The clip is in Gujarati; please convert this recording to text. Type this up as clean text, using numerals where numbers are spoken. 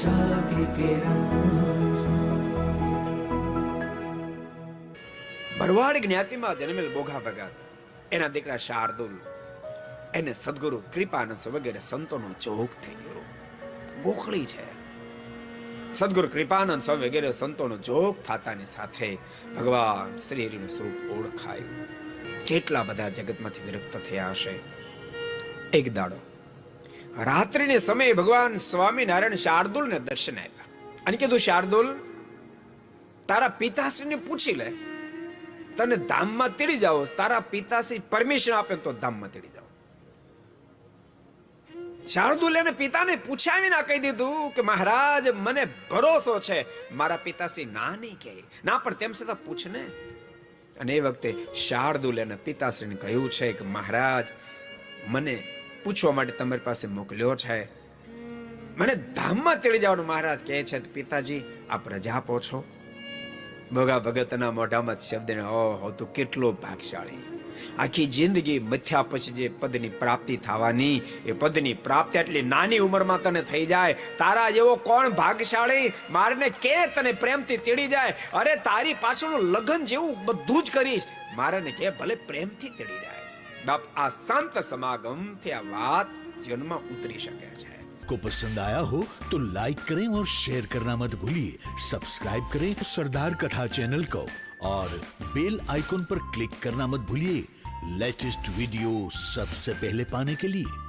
आशा की किरण। ભરવાડ જ્ઞાતિમાં જન્મેલ બોઘા ભગત, એના દીકરા શાર્દુલ, એને સદગુરુ કૃપાનંદ વગેરે સંતોનો જોગ થઈ ગયો. ગોખળી છે. સદગુરુ કૃપાનંદ સ્વામી વગેરે સંતોનો જોગ થતાની સાથે ભગવાન શ્રી હરિનું સ્વરૂપ ઓળખાયું. કેટલા બધા જગતમાંથી વિરક્ત થયા હશે. એક દાડો રાત્રિને સમયે ભગવાન સ્વામિનારાયણ શાર્દુલને દર્શન આપ્યા અને કીધું, શાર્દુલ, તારા પિતાશ્રીને પૂછી લે, તને ધામમાં તેડી જાઓ, તારા પિતાશ્રી પરમિશન આપે તો ધામમાં તેડી જાઓ. શાર્દુલ એને પિતાને પૂછ્યા વિના કહી દીધું કે મહારાજ, મને ભરોસો છે મારા પિતાશ્રી ના નહીં કહે. ના, પણ તેમ છતાં પૂછ ને. અને એ વખતે શાર્દુલ એના પિતાશ્રીને કહ્યું છે કે મહારાજ, મને પૂછવા માટે તમારી પાસે મોકલ્યો છે, મને ધામમાં તેડી જવાનું મહારાજ કહે છે. પિતાજી, આપ રજા આપો છો? ભોગા ભગતના મોઢામાં શબ્દ, ઓહો, તું કેટલો ભાગશાળી. આખી જિંદગી મથ્યા પછી જે પદની પ્રાપ્તિ થવાની, એ પદની પ્રાપ્તિ આટલી નાની ઉંમરમાં તને થઈ જાય. તારા જેવો કોણ ભાગશાળી? મારને કે તને પ્રેમથી તેડી જાય. અરે, તારી પાછળનું લગન જેવું બધું જ કરીશ. મારને કે ભલે પ્રેમથી તેડી જાય. બાપ, આ સંત સમાગમથી આ વાત જીવનમાં ઉતરી શકે છે. को पसंद आया हो तो लाइक करें और शेयर करना मत भूलिए. सब्सक्राइब करें सरदार कथा चैनल को और बेल आइकॉन पर क्लिक करना मत भूलिए लेटेस्ट वीडियो सबसे पहले पाने के लिए.